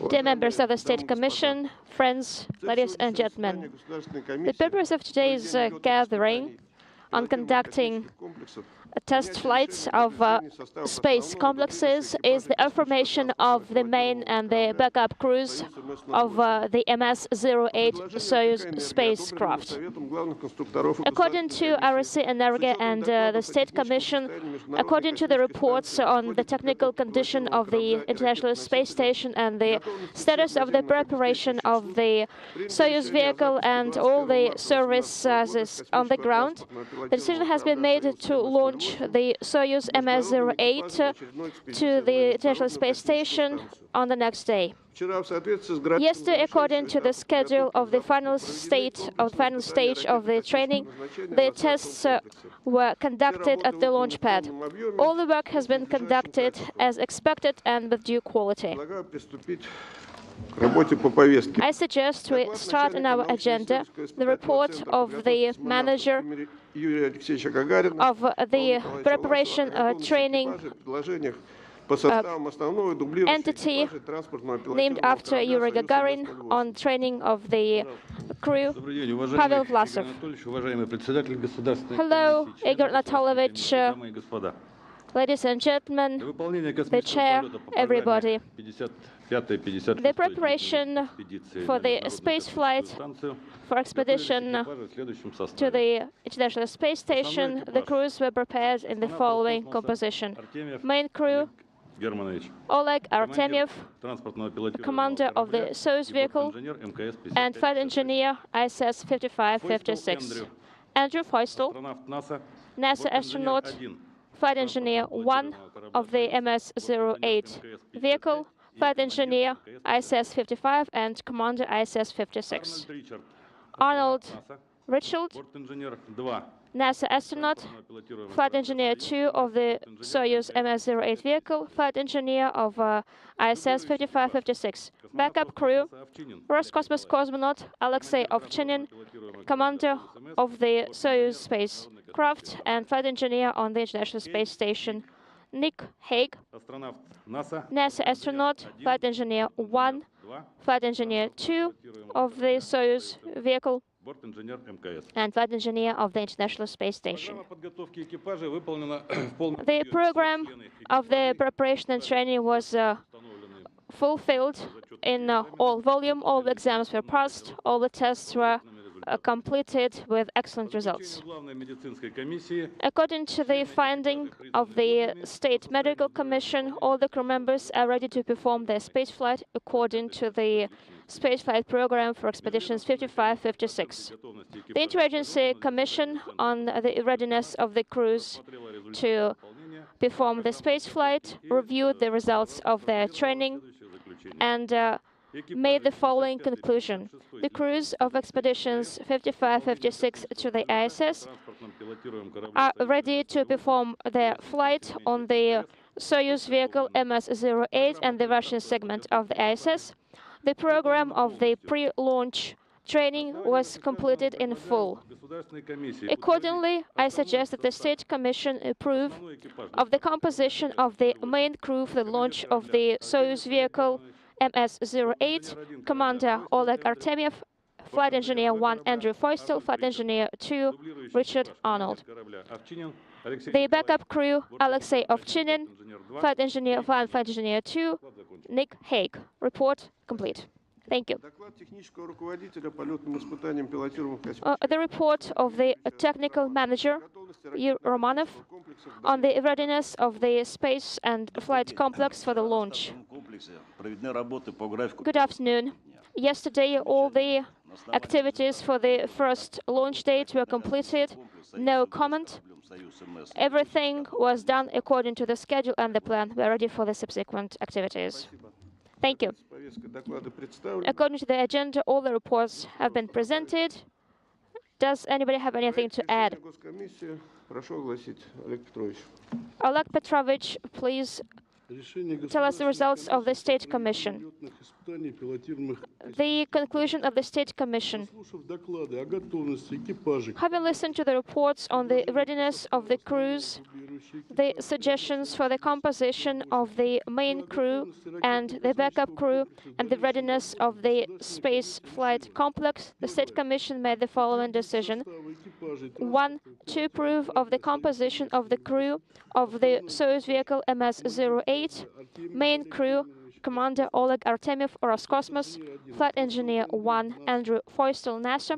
Dear members of the State Commission, friends, ladies and gentlemen, the purpose of today's gathering on conducting test flights of space complexes is the affirmation of the main and the backup crews of the MS-08 Soyuz spacecraft. According to RSC Energia and the State Commission, according to the reports on the technical condition of the International Space Station and the status of the preparation of the Soyuz vehicle and all the services on the ground, the decision has been made to launch the Soyuz MS-08 to the International Space Station on the next day. Yesterday, according to the schedule of the final stage of the training, the tests were conducted at the launch pad. All the work has been conducted as expected and with due quality. I suggest we start on our agenda the report of the manager of the preparation training entity named after Yuri Gagarin on training of the crew, Pavel Vlasov. Hello, Igor Anatolovich, ladies and gentlemen, the chair, everybody. The preparation for the space flight for expedition to the International Space Station, the crews were prepared in the following composition. Main crew, Oleg Artemyev, commander of the Soyuz vehicle, and flight engineer ISS 5556. Andrew Feustel, NASA astronaut, flight engineer 1 of the MS-08 vehicle, flight engineer ISS 55 and commander ISS 56. Arnold Richard, NASA astronaut, flight engineer 2 of the Soyuz MS-08 vehicle, flight engineer of ISS 5556. Backup crew, Roscosmos cosmonaut Alexei Ovchinin, commander of the Soyuz spacecraft and flight engineer on the International Space Station. Nick Hague, NASA astronaut, flight engineer 1, flight engineer 2 of the Soyuz vehicle, and flight engineer of the International Space Station. The program of the preparation and training was fulfilled in all volume, all the exams were passed, all the tests were completed with excellent results. According to the finding of the State Medical Commission, all the crew members are ready to perform their spaceflight according to the spaceflight program for expeditions 55-56. The Interagency Commission on the readiness of the crews to perform the spaceflight reviewed the results of their training and made the following conclusion. The crews of expeditions 55-56 to the ISS are ready to perform their flight on the Soyuz vehicle MS-08 and the Russian segment of the ISS. The program of the pre-launch training was completed in full. Accordingly, I suggest that the State Commission approve of the composition of the main crew for the launch of the Soyuz vehicle MS-08, Commander Oleg Artemyev, Flight Engineer 1 Andrew Feustel, Flight Engineer 2 Richard Arnold. The backup crew Alexei Ovchinin, Flight Engineer 1, Flight Engineer 2 Nick Hague. Report complete. Thank you. The report of the technical manager, Yuri Romanov, on the readiness of the space and flight complex for the launch. Good afternoon. Yesterday, all the activities for the first launch date were completed. No comment. Everything was done according to the schedule and the plan. We are ready for the subsequent activities. Thank you. According to the agenda, all the reports have been presented. Does anybody have anything to add? Oleg Petrovich, please tell us the results of the State Commission. The conclusion of the State Commission. Having listened to the reports on the readiness of the crews the suggestions for the composition of the main crew and the backup crew and the readiness of the space flight complex, the State Commission made the following decision. 1. To approve of the composition of the crew of the Soyuz vehicle MS-08, main crew Commander Oleg Artemyev, Roscosmos, Flight Engineer 1, Andrew Feustel, NASA,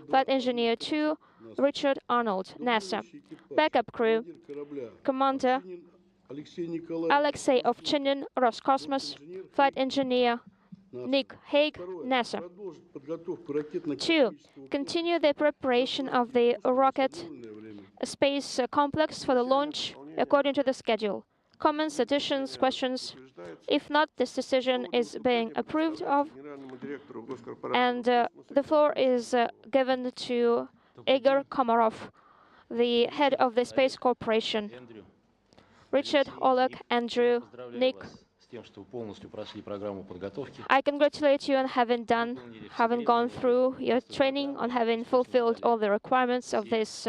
Flight Engineer 2, Richard Arnold, NASA. Backup crew, Commander Alexei Ovchinin, Roscosmos, Flight Engineer Nick Hague, NASA. 2. Continue the preparation of the rocket space complex for the launch according to the schedule. Comments, additions, questions? If not, this decision is being approved of, and the floor is given to Igor Komarov, the head of the Space Corporation. Richard, Oleg, Andrew, Nick, I congratulate you on having gone through your training, on having fulfilled all the requirements of this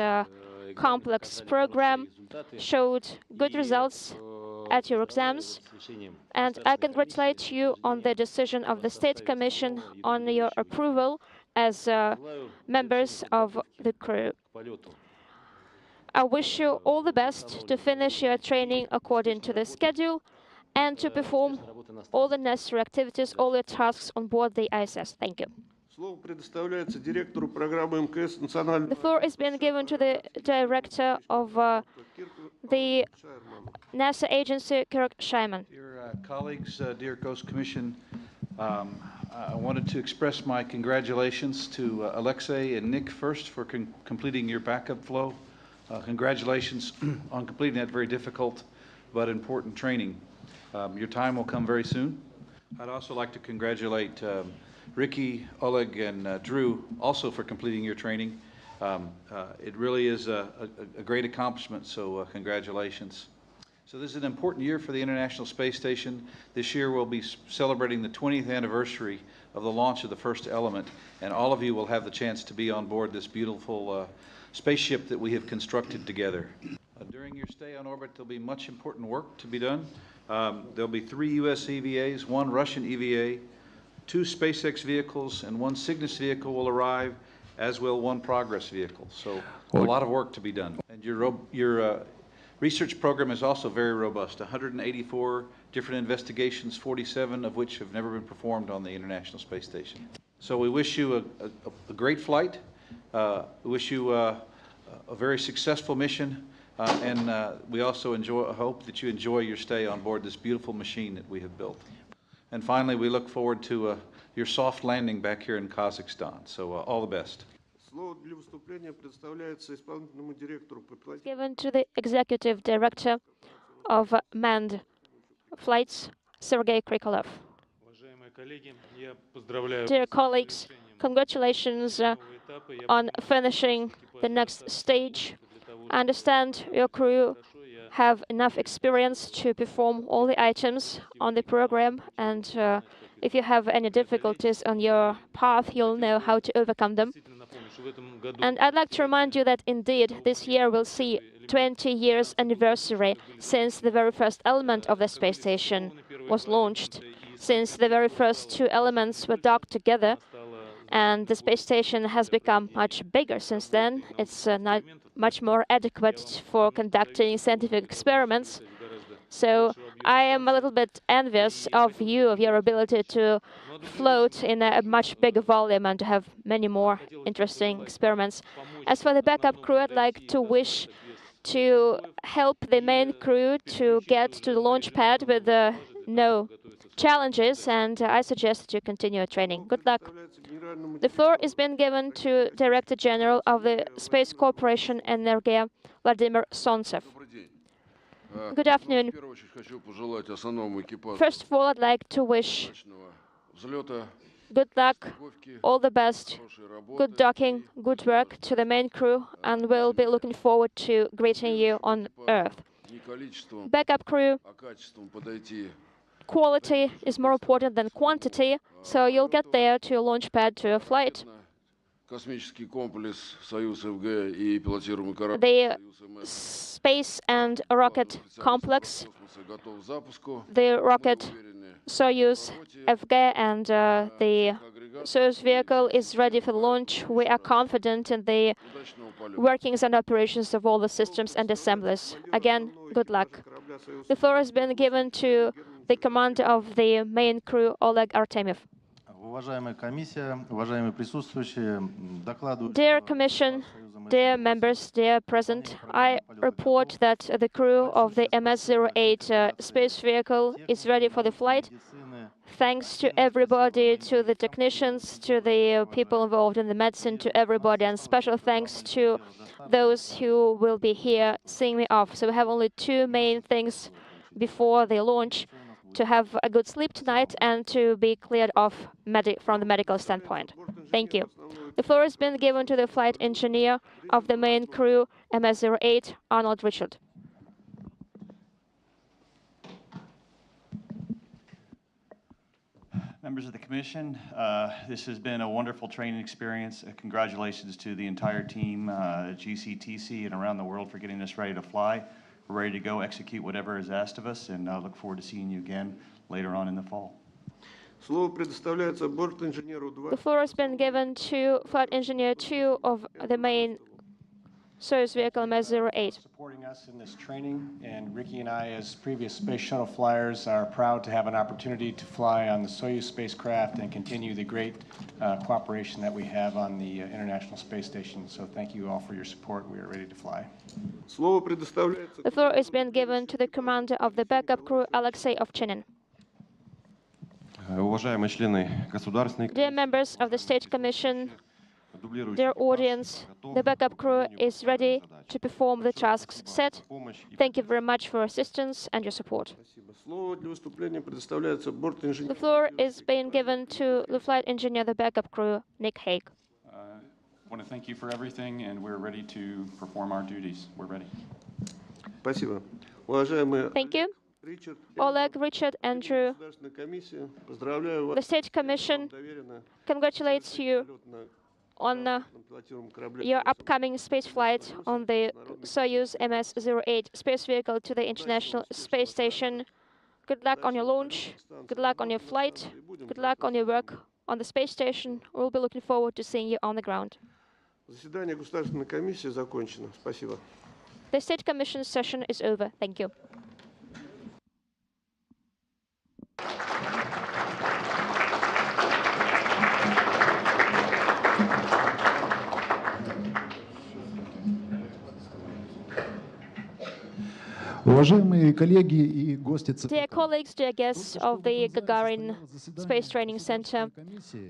complex program, showed good results at your exams, and I congratulate you on the decision of the State Commission on your approval as members of the crew. I wish you all the best to finish your training according to the schedule and to perform all the necessary activities, all your tasks on board the ISS. Thank you. The floor is being given to the director of the NASA agency, Kirk Scheiman. Dear colleagues, dear Coast Commission, I wanted to express my congratulations to Alexei and Nick first for completing your backup flow. Congratulations on completing that very difficult but important training. Your time will come very soon. I'd also like to congratulate Ricky, Oleg, and Drew also for completing your training. It really is a great accomplishment, so congratulations. So this is an important year for the International Space Station. This year we'll be celebrating the 20th anniversary of the launch of the first element, and all of you will have the chance to be on board this beautiful spaceship that we have constructed together. During your stay on orbit, there'll be much important work to be done. There'll be 3 U.S. EVAs, 1 Russian EVA, 2 SpaceX vehicles, and 1 Cygnus vehicle will arrive, as will 1 Progress vehicle. So a lot of work to be done. And your research program is also very robust, 184 different investigations, 47 of which have never been performed on the International Space Station. So we wish you a great flight. We wish you a very successful mission. And we also hope that you enjoy your stay on board this beautiful machine that we have built. And finally, we look forward to your soft landing back here in Kazakhstan. So all the best. Given to the Executive Director of Manned Flights, Sergei Krikalev. Dear colleagues, congratulations on finishing the next stage. I understand your crew have enough experience to perform all the items on the program, and if you have any difficulties on your path, you'll know how to overcome them. And I'd like to remind you that indeed this year will see 20 years anniversary since the very first element of the space station was launched, since the very first 2 elements were docked together, and the space station has become much bigger since then. It's not much more adequate for conducting scientific experiments. So I am a little bit envious of you, of your ability to float in a much bigger volume and to have many more interesting experiments. As for the backup crew, I'd like to wish to help the main crew to get to the launch pad with no challenges, and I suggest that you continue your training. Good luck. The floor is being given to Director General of the Space Corporation Energia, Vladimir Sontsev. Good afternoon. First of all, I'd like to wish good luck, all the best, good docking, good work to the main crew, and we'll be looking forward to greeting you on Earth. Backup crew, quality is more important than quantity, so you'll get there to your launch pad, to your flight. Космический комплекс «Союз-ФГ» и пилотируемый корабль The «Союз-МС» space and rocket complex, космоса готов к запуску. the Мы rocket уверены Soyuz FG and the Soyuz vehicle is ready for launch. We are confident in the удачного полета. workings and operations of all the systems and assemblies. Again, good luck. The floor has been given to the commander of the main crew, Oleg Artemyev. Уважаемая комиссия, уважаемые присутствующие, докладываю, Dear что Commission, Союза dear members, dear present, I report that the crew of the MS-08 space vehicle is ready for the flight. Thanks to everybody, to the technicians, to the people involved in the medicine, to everybody, and special thanks to those who will be here seeing me off. So we have only two main things before the launch: to have a good sleep tonight and to be cleared off from the medical standpoint. Thank you. The floor has been given to the flight engineer of the main crew, MS-08, Arnold Richard. Members of the Commission, this has been a wonderful training experience. Congratulations to the entire team at GCTC and around the world for getting us ready to fly. We're ready to go execute whatever is asked of us, and I look forward to seeing you again later on in the fall. The floor has been given to Flight Engineer 2 of the main Soyuz vehicle MS-08. Supporting us in this training, and Ricky and I, as previous space shuttle flyers, are proud to have an opportunity to fly on the Soyuz spacecraft and continue the great cooperation that we have on the International Space Station. So thank you all for your support. We are ready to fly. The floor is being given to the commander of the backup crew, Alexei Ovchinin. Dear members of the State Commission, dear audience, the backup crew is ready to perform the tasks set. Thank you very much for assistance and your support. The floor is being given to the flight engineer of the backup crew, Nick Hague. I want to thank you for everything, and we're ready to perform our duties. We're ready. Thank you. Oleg, Richard, Andrew, the State Commission congratulates you on your upcoming space flight on the Soyuz MS-08 space vehicle to the International Space Station. Good luck on your launch, good luck on your flight, good luck on your work on the space station. We'll be looking forward to seeing you on the ground. The State Commission session is over. Thank you. Уважаемые коллеги и гости Dear colleagues, dear guests of the Gagarin Space Training Center,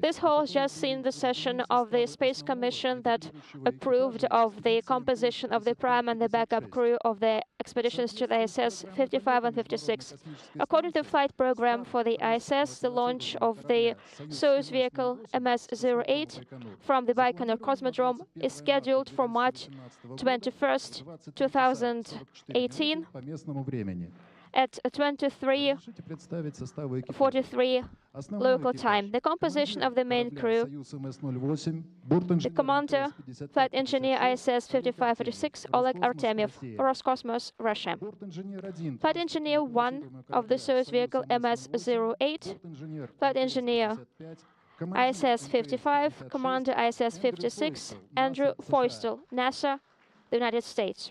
this hall has just seen the session of the Space Commission that approved of the composition of the prime and the backup crew of the expeditions to the ISS 55 and 56. According to the flight program for the ISS, the launch of the Soyuz vehicle MS-08 from the Baikonur Cosmodrome is scheduled for March 21st, 2018 at 23:43 local time. The composition of the main crew: the commander, flight engineer ISS 5556, Oleg Artemyev, Roscosmos, Russia. Flight engineer 1 of the Soyuz vehicle MS-08, flight engineer ISS 55, commander ISS 56, Andrew Feustel, NASA, the United States.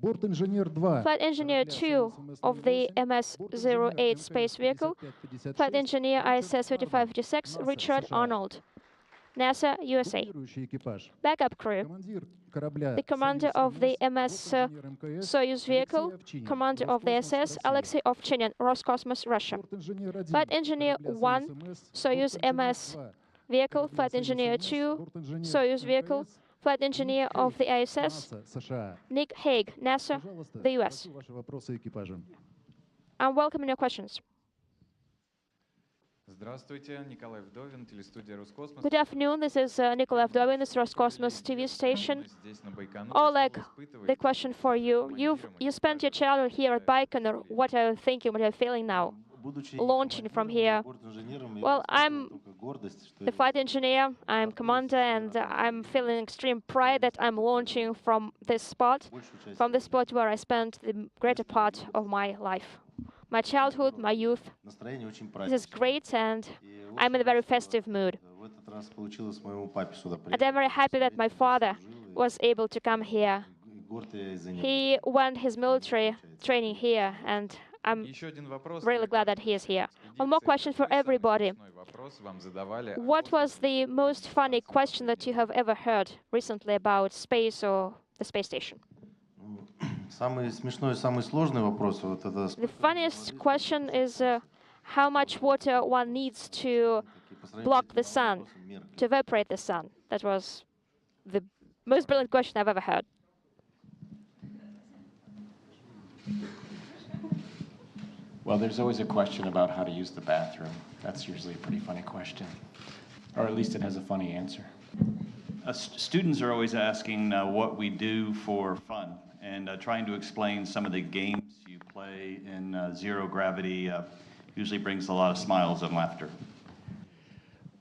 Flight engineer 2 of the MS-08 space vehicle, flight engineer ISS 5556, Richard Arnold, NASA, USA. Backup crew: the commander of the MS Soyuz vehicle, commander of the SS, Alexei Ovchinin, Roscosmos, Russia. Flight engineer 1, Soyuz MS vehicle, flight engineer 2, Soyuz vehicle, flight engineer of the ISS, Nick Hague, NASA, the US. I'm welcoming your questions. Good afternoon, this is Nikolai Vdovin, this is Roscosmos TV station. Oleg, the question for you. You spent your childhood here at Baikonur. What are you thinking, what are you feeling now, launching from here? Well, I'm the flight engineer, I'm commander, and I'm feeling extreme pride that I'm launching from this spot where I spent the greater part of my life. My childhood, my youth. This is great, and I'm in a very festive mood. And I'm very happy that my father was able to come here. He went his military training here, and I'm really glad that he is here. One more question for everybody. What was the most funny question that you have ever heard recently about space or the space station? The funniest question is how much water one needs to block the sun, to evaporate the sun. That was the most brilliant question I've ever heard. Well, there's always a question about how to use the bathroom. That's usually a pretty funny question, or at least it has a funny answer. Students are always asking what we do for fun, and trying to explain some of the games you play in zero gravity usually brings a lot of smiles and laughter.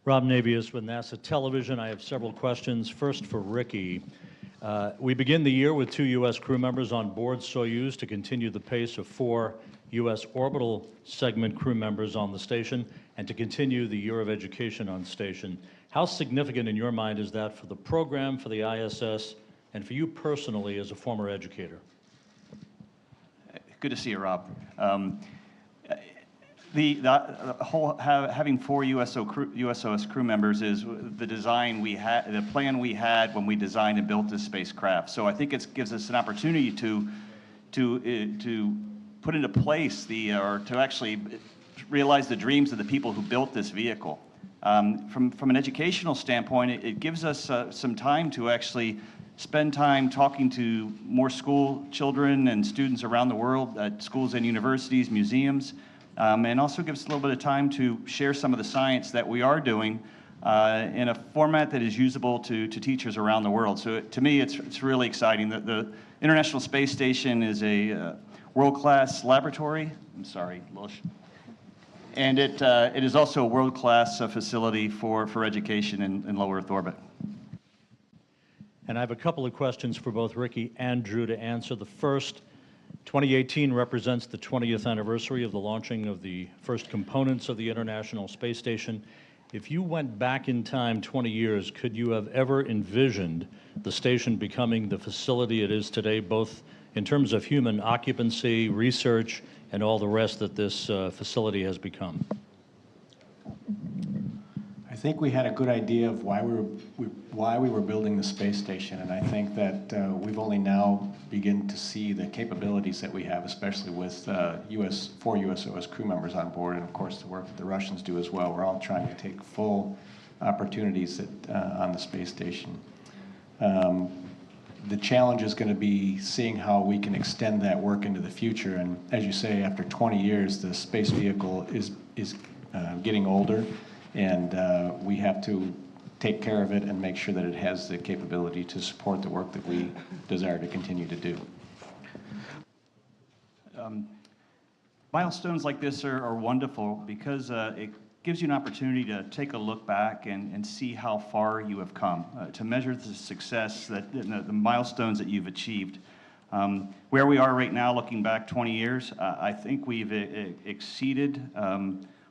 Rob Navius with NASA Television. I have several questions. First for Ricky. We begin the year with 2 U.S. crew members on board Soyuz to continue the pace of 4 U.S. orbital segment crew members on the station and to continue the year of education on station. How significant in your mind is that for the program, for the ISS, and for you personally as a former educator? Good to see you, Rob. The whole having 4 USOS crew members is the design we had, the plan we had when we designed and built this spacecraft. So I think it gives us an opportunity to put into place or to actually realize the dreams of the people who built this vehicle. From an educational standpoint, it gives us some time to actually spend time talking to more school children and students around the world at schools and universities, museums. And also gives us a little bit of time to share some of the science that we are doing in a format that is usable to teachers around the world. So to me, it's really exciting. The International Space Station is a world-class laboratory. I'm sorry, Lush. And it is also a world-class facility for education in low Earth orbit. And I have a couple of questions for both Ricky and Drew to answer. The first, 2018 represents the 20th anniversary of the launching of the first components of the International Space Station. If you went back in time 20 years, could you have ever envisioned the station becoming the facility it is today, both in terms of human occupancy, research, and all the rest that this facility has become? I think we had a good idea of why we were building the space station, and I think that we've only now begun to see the capabilities that we have, especially with 4 USOS crew members on board, and of course the work that the Russians do as well. We're all trying to take full opportunities on the space station. The challenge is going to be seeing how we can extend that work into the future, and as you say, after 20 years, the space vehicle is getting older. And we have to take care of it and make sure that it has the capability to support the work that we desire to continue to do. Milestones like this are wonderful because it gives you an opportunity to take a look back and see how far you have come, to measure the success, the milestones that you've achieved. Where we are right now, looking back 20 years, I think we've exceeded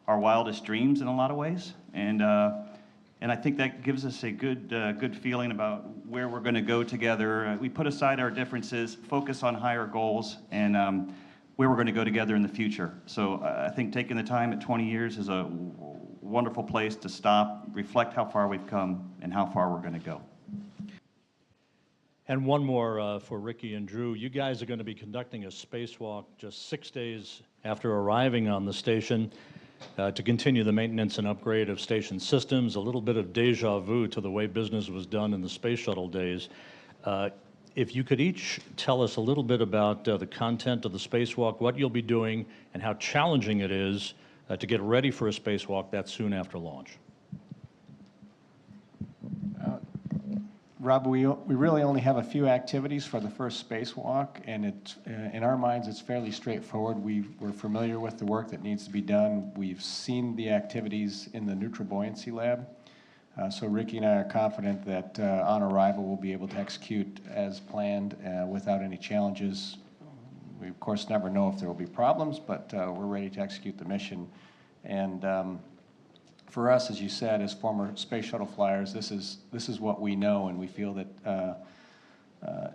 our wildest dreams in a lot of ways, and I think that gives us a good feeling about where we're going to go together. We put aside our differences, focus on higher goals, and where we're going to go together in the future. So I think taking the time at 20 years is a wonderful place to stop, reflect how far we've come, and how far we're going to go. And one more for Ricky and Drew. You guys are going to be conducting a spacewalk just 6 days after arriving on the station. To continue the maintenance and upgrade of station systems, a little bit of deja vu to the way business was done in the space shuttle days. If you could each tell us a little bit about the content of the spacewalk, what you'll be doing, and how challenging it is to get ready for a spacewalk that soon after launch. Rob, we really only have a few activities for the first spacewalk, and in our minds, it's fairly straightforward. We're familiar with the work that needs to be done. We've seen the activities in the neutral buoyancy lab. So Ricky and I are confident that on arrival, we'll be able to execute as planned without any challenges. We, of course, never know if there will be problems, but we're ready to execute the mission. And for us, as you said, as former space shuttle flyers, this is what we know, and we feel that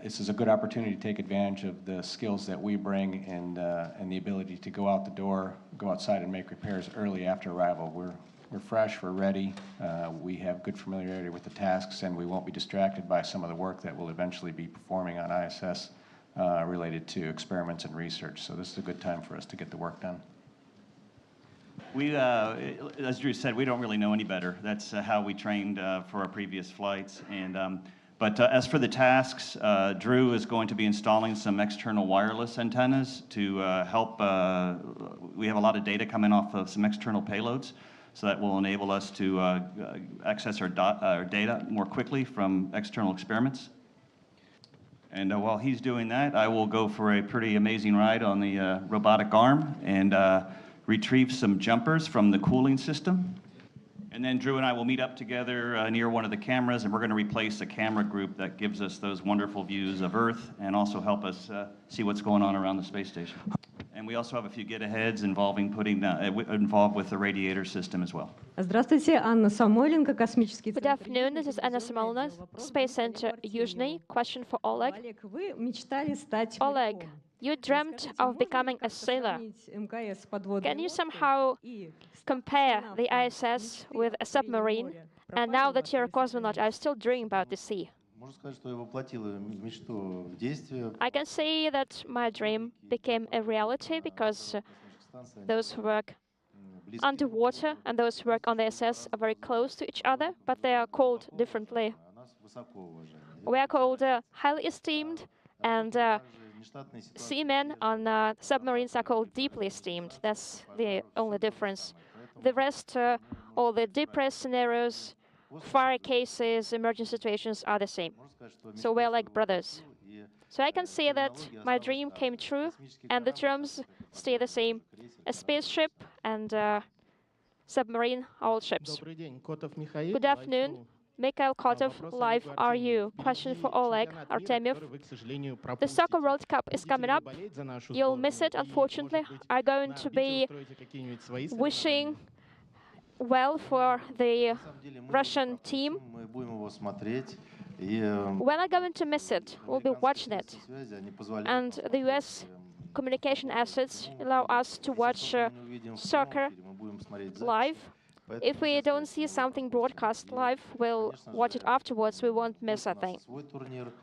this is a good opportunity to take advantage of the skills that we bring and the ability to go out the door, go outside and make repairs early after arrival. We're fresh, we're ready, we have good familiarity with the tasks, and we won't be distracted by some of the work that we'll eventually be performing on ISS related to experiments and research. So this is a good time for us to get the work done. We, as Drew said, we don't really know any better. That's how we trained for our previous flights. But as for the tasks, Drew is going to be installing some external wireless antennas to help. We have a lot of data coming off of some external payloads, so that will enable us to access our data more quickly from external experiments. And while he's doing that, I will go for a pretty amazing ride on the robotic arm and retrieve some jumpers from the cooling system. And then Drew and I will meet up together near one of the cameras, and we're going to replace a camera group that gives us those wonderful views of Earth and also help us see what's going on around the space station. And we also have a few get-aheads involving involved with the radiator system as well. Здравствуйте, Анна Самойленко, космический Good центр. afternoon, this is Anna Samolina, Space Center Yuzhny. Question for Oleg. Олег, вы мечтали стать Oleg, моряком. you dreamt of becoming a sailor. МКС подводной Can you лодкой somehow и compare the космонавтом ISS мечты with о a покорении submarine? моря And пропали now в that you're a вашей cosmonaut, стране? I still dream about the sea. Можно сказать, что я воплотила мечту в действие. I can say that my dream became a reality because those who work underwater and those who work on the ISS are very close to each other, but they are called differently. We are called highly esteemed, and seamen on submarines are called deeply esteemed. That's the only difference. The rest, all the depressed scenarios, fire cases, emergency situations are the same. So we're like brothers. So I can say that my dream came true, and the terms stay the same. A spaceship and submarine, all ships. Good afternoon. Mikhail Kotov, live RU. Question for Oleg Artemyev. The Soccer World Cup is coming up. You'll miss it, unfortunately. Are going to be wishing well for the Russian team. When I'm going to miss it, we'll be watching it. And the US communication assets allow us to watch soccer live. If we don't see something broadcast live, we'll watch it afterwards. We won't miss a thing.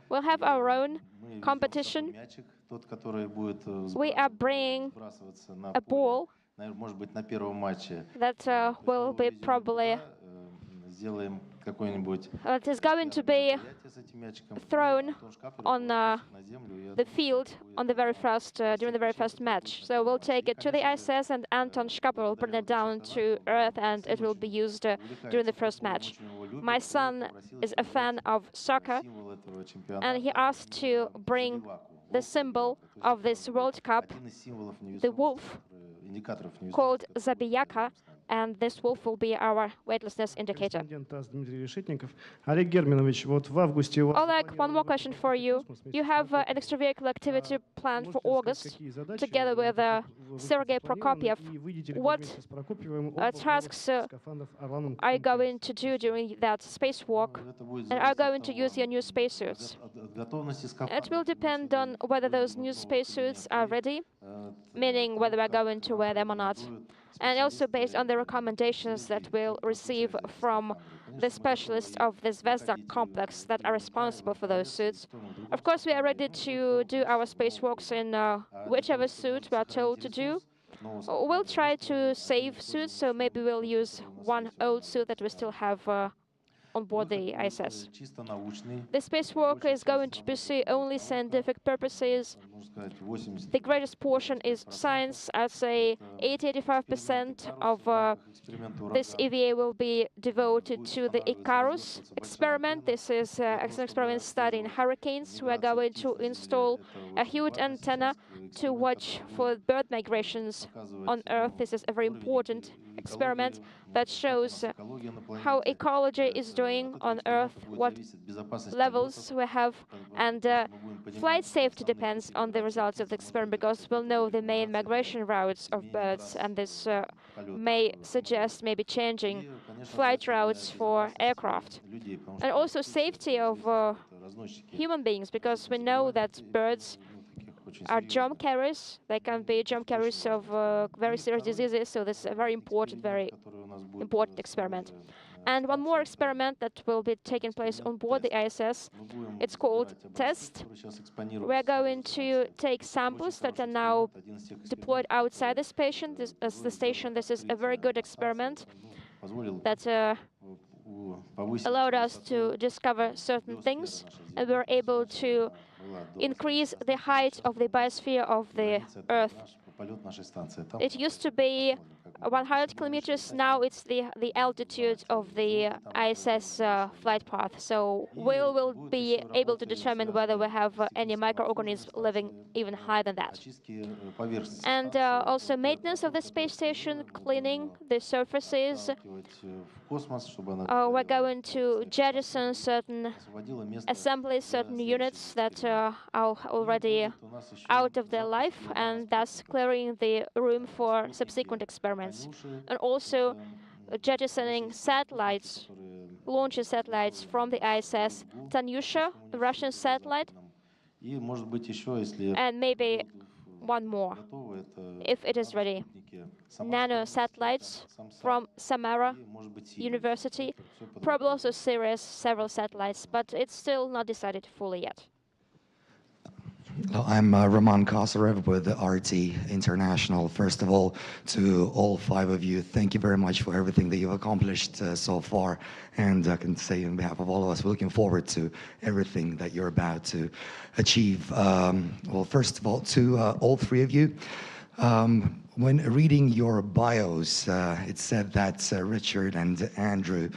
We'll have our own competition. We are bringing a ball that will be probably it is going to be thrown on the field on the very first during the very first match. So we'll take it to the ISS, and Anton Shkapler will bring it down to Earth, and it will be used during the first match. My son is a fan of soccer, and he asked to bring the symbol of this World Cup, the wolf, called Zabiyaka, and this wolf will be our weightlessness indicator. Oleg, one more question for you. You have an extravehicular activity planned for August, together with Sergei Prokopyev. What tasks are you going to do during that spacewalk, and are you going to use your new spacesuits? It will depend on whether those new spacesuits are ready, meaning whether we're going to wear them or not, and also based on the recommendations that we'll receive from the specialists of the Zvezda complex that are responsible for those suits. Of course, we are ready to do our spacewalks in whichever suit we are told to do. We'll try to save suits, so maybe we'll use one old suit that we still have on board the ISS. чисто научный, The spacewalk is going to pursue only scientific purposes. можно сказать, 80. The greatest portion is science. I'd say 80-85% of this EVA will be devoted to the Icarus experiment. This is an experiment studying hurricanes. We are going to install a huge antenna to watch for bird migrations on Earth. This is a very important experiment that shows how ecology is doing on Earth, what levels we have, and flight safety depends on the results of the experiment, because we'll know the main migration routes of birds, and this may suggest maybe changing flight routes for aircraft. And also safety of human beings, because we know that birds are germ carriers. They can be germ carriers of very serious diseases, so this is a very important experiment. And one more experiment that will be taking place on board the ISS, it's called TEST. We're going to take samples that are now deployed outside the station. This is a very good experiment that allowed us to discover certain things, and we were able to increase the height of the biosphere of the Earth. It used to be 100 kilometers, now it's the altitude of the ISS flight path. So we will be able to determine whether we have any microorganisms living even higher than that. And also maintenance of the space station, cleaning the surfaces. We're going to jettison certain assemblies, certain units that are already out of their life, and thus clearing the room for subsequent experiments. And also jettisoning satellites, launching satellites from the ISS, Tanyusha, the Russian satellite, and maybe one more, if it is ready. Nano satellites from Samara University, probably also several satellites, but it's still not decided fully yet. Hello, I'm Roman Kosarev with RT International. First of all, to all five of you, thank you very much for everything that you've accomplished so far. And I can say on behalf of all of us, we're looking forward to everything that you're about to achieve. Well, first of all, to all three of you, when reading your bios, it said that Richard and Andrew,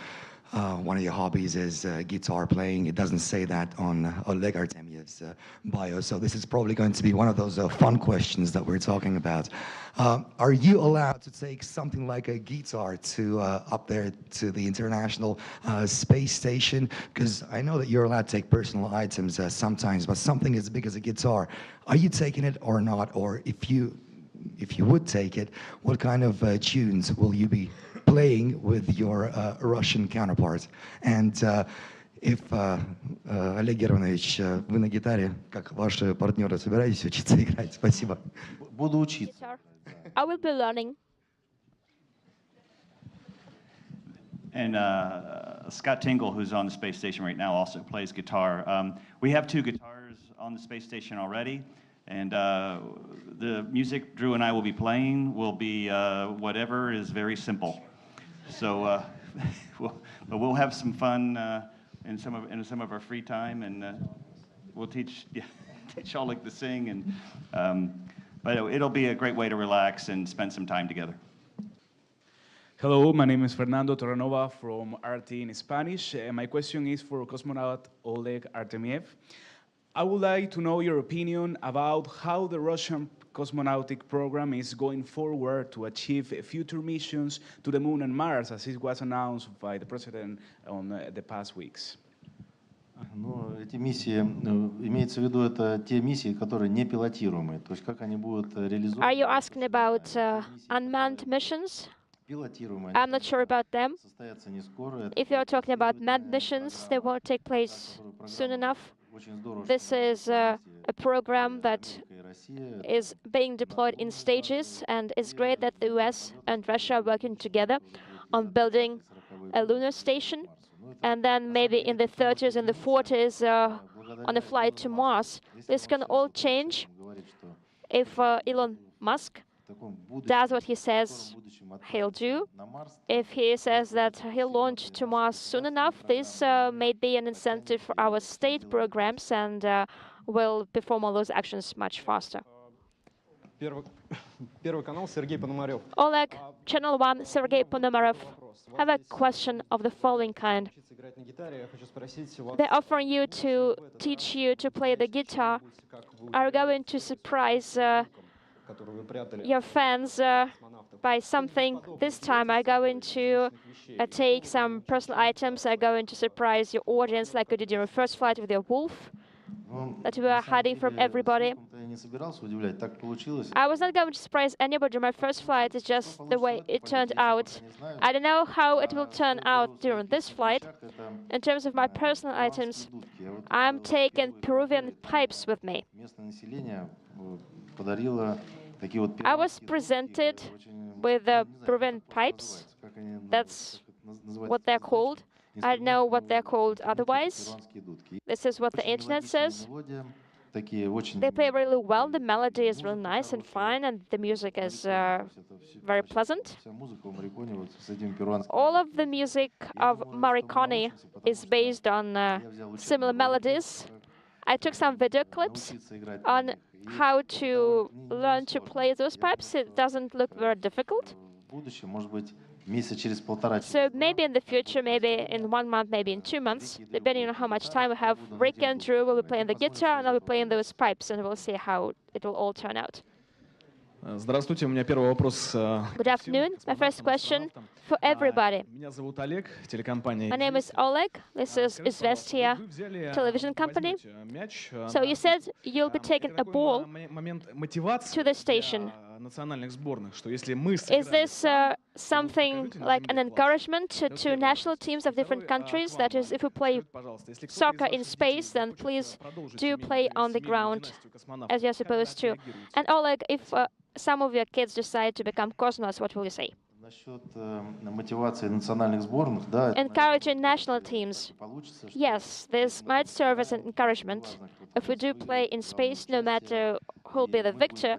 one of your hobbies is guitar playing. It doesn't say that on Oleg Artemyev's bio, so this is probably going to be one of those fun questions that we're talking about. Are you allowed to take something like a guitar to up there to the International Space Station? Because I know that you're allowed to take personal items sometimes, but something as big as a guitar, are you taking it or not? Or if you would take it, what kind of tunes will you be playing with your Russian counterparts? And if, Олег Германович, вы на гитаре, как ваши партнеры, собираетесь учиться играть? Спасибо. Буду учиться. I will be learning. And Scott Tingle, who's on the space station right now, also plays guitar. We have two guitars on the space station already. And the music Drew and I will be playing will be whatever is very simple. So we'll have some fun in some of our free time, and we'll teach Oleg to sing. And but it'll be a great way to relax and spend some time together. Hello, my name is Fernando Torrenova from RT in Spanish. My question is for cosmonaut Oleg Artemyev. I would like to know your opinion about how the Russian cosmonautic program is going forward to achieve future missions to the Moon and Mars, as it was announced by the President on the past weeks. Ну, эти миссии, имеется в виду, это те миссии, которые не пилотируемые. То есть как они будут реализованы? Are you asking about unmanned missions? I'm not sure about them. If you're talking about manned missions, they won't take place soon enough. This is a program that is being deployed in stages, and it's great that the US and Russia are working together on building a lunar station, and then maybe in the 30s and the 40s on a flight to Mars. This can all change if Elon Musk does what he says he'll do, if he says that he'll launch to Mars soon enough, this may be an incentive for our state programs and will perform all those actions much faster. Oleg, Channel 1, Sergei Ponomarev. I have a question of the following kind. They're offering you to teach you to play the guitar. Are you going to surprise your fans by something? This time, are you going to take some personal items? Are you going to surprise your audience like you did in your first flight with your wolf that you were hiding from everybody? I was not going to surprise anybody in my first flight. It's just the way it turned out. I don't know how it will turn out during this flight. In terms of my personal items, I'm taking Peruvian pipes with me. I was presented with Peruvian pipes. That's what they're called. I don't know what they're called otherwise. This is what the internet says. They play really well. The melody is really nice and fine, and the music is very pleasant. All of the music of Morricone is based on similar melodies. I took some video clips on how to learn to play those pipes. It doesn't look very difficult. So maybe in the future, maybe in 1 month, maybe in 2 months, depending on how much time we have, Rick and Drew will be playing the guitar, and I'll be playing those pipes, and we'll see how it will all turn out. Здравствуйте, у меня первый вопрос. Good afternoon. My first question for everybody. Меня зовут Олег, телекомпания. My name is Oleg. This is Izvestia television company. So you said you'll be taking a ball to the station. Is this something like an encouragement to national teams of different countries? That is, if we play soccer in space, then please do play on the ground as you're supposed to. And Oleg, if some of your kids decide to become cosmonauts, what will you say? Encouraging national teams. Yes, this might serve as an encouragement. If we do play in space, no matter who'll be the victor,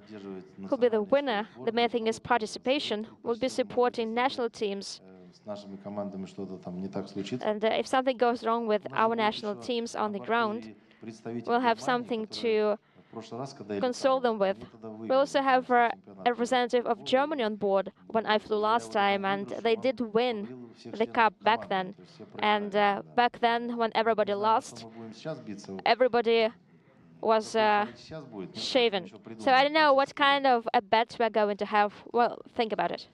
who'll be the winner, the main thing is participation. We'll be supporting national teams. And if something goes wrong with our national teams on the ground, we'll have something to console them with. We also have a representative of Germany on board when I flew last time, and they did win the cup back then. And back then, when everybody lost, everybody was shaven. So I don't know what kind of a bet we're going to have. Well, think about it.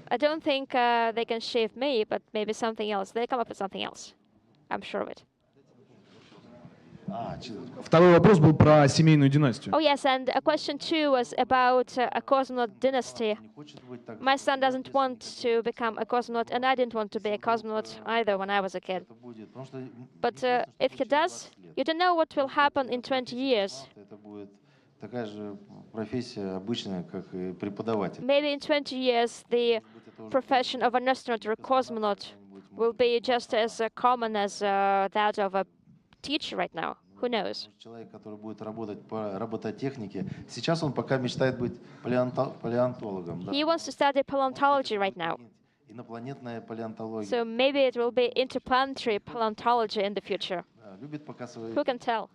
I don't think they can shave me, but maybe something else. They come up with something else. I'm sure of it. Второй вопрос был про семейную династию. Oh yes, and question 2 was about a cosmonaut dynasty. My son doesn't want to become a cosmonaut, and I didn't want to be a cosmonaut either when I was a kid. But if he does, you don't know what will happen in 20 years. Maybe in 20 years, the profession of an astronaut or a cosmonaut will be just as common as that of a teacher right now. Who knows? He wants to study paleontology right now. So maybe it will be interplanetary paleontology in the future. Who can tell?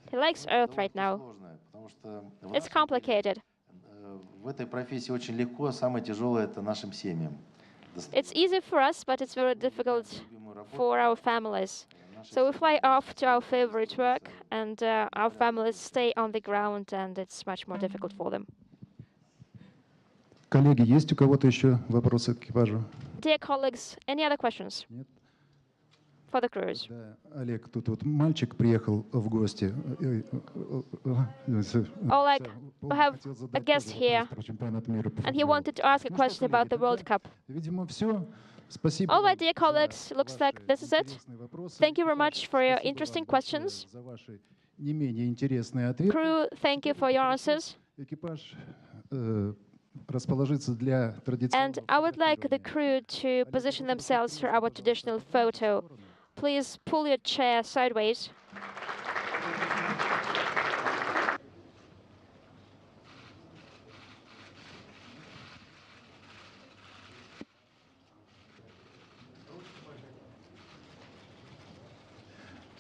He likes Earth right now. It's complicated. It's easy for us, but it's very difficult for our families. So we fly off to our favorite work, and our families stay on the ground, and it's much more difficult for them. Коллеги, есть у кого-то еще вопросы к экипажу? Dear colleagues, any other questions? For the crews. Олег, тут вот мальчик приехал в гости. Oleg, we have a guest here, and he wanted to ask a question about the World Cup. Видимо, все. Спасибо. All right, dear colleagues, looks like this is it. Thank you very much for your interesting questions. Не менее интересные ответы. Crew, thank you for your answers. Экипаж расположиться для традиционного. And I would like the crew to position themselves for our traditional photo Please pull your chair sideways.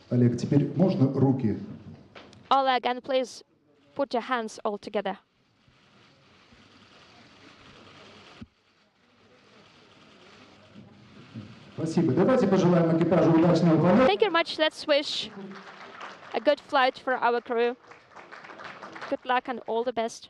Олег, теперь можно руки? Oleg, and please put your hands all together. Спасибо. Давайте пожелаем экипажу удачного полета. Thank you very much. Let's wish a good flight for our crew. Good luck and all the best.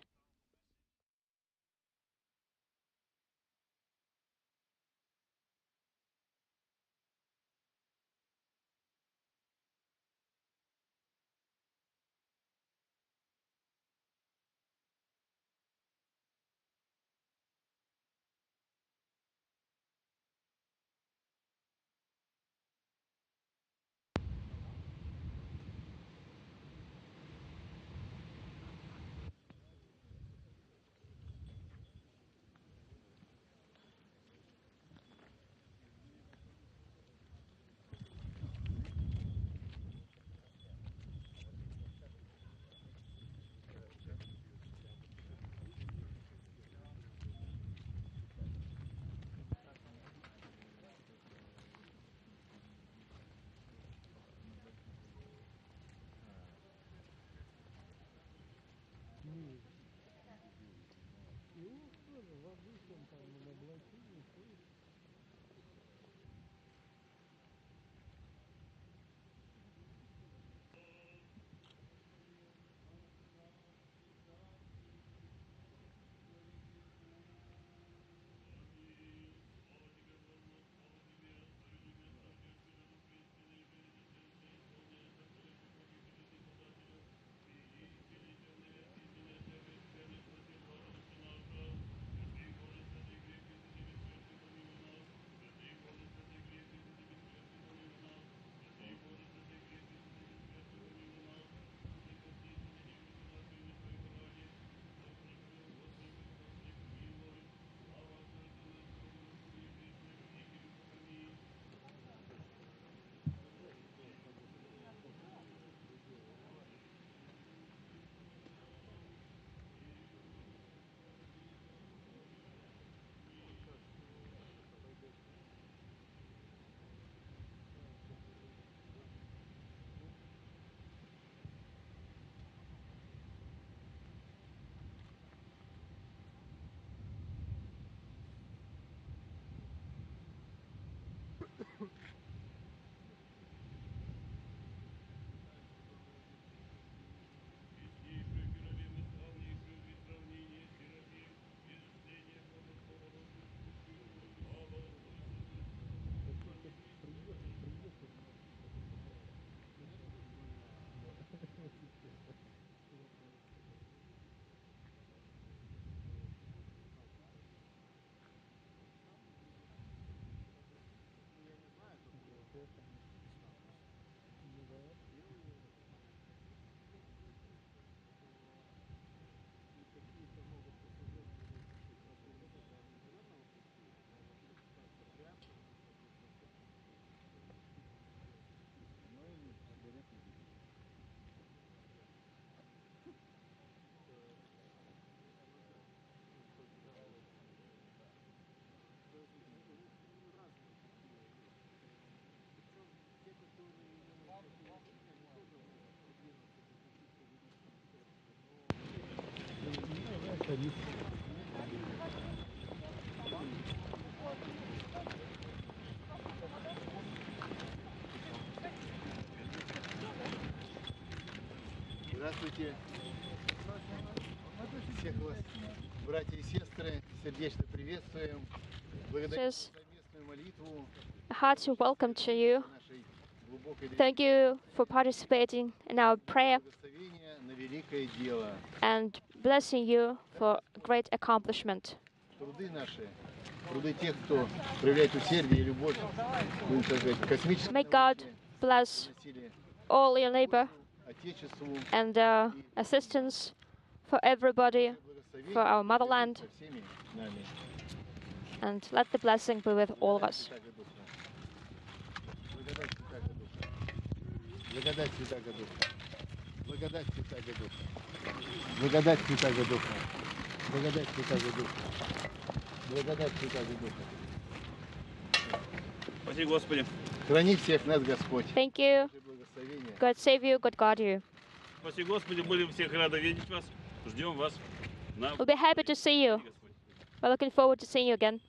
Здравствуйте. Всех вас, братья и сестры, сердечно приветствуем. Благодарим за совместную молитву. A hearty welcome to you. Thank you for participating in our prayer На великое дело. and blessing you for great accomplishment. Труды наши, труды тех, кто проявляет усердие и любовь, будем так сказать, космической May God bless all your labor Отечеству and assistance for everybody, for our motherland, со всеми нами. and let the blessing be with all of us. Благодать и так Благодать Святаго Духа. Благодать Святаго Духа. Благодать Святаго Духа. Благодать Святаго Духа. Благодать Святаго Духа. Спаси Господи. Храни всех нас Господь. Thank you. God save you, God guard you. Спаси Господи, будем всех рады видеть вас. Ждем вас. We'll be happy to see you. We're looking forward to seeing you again.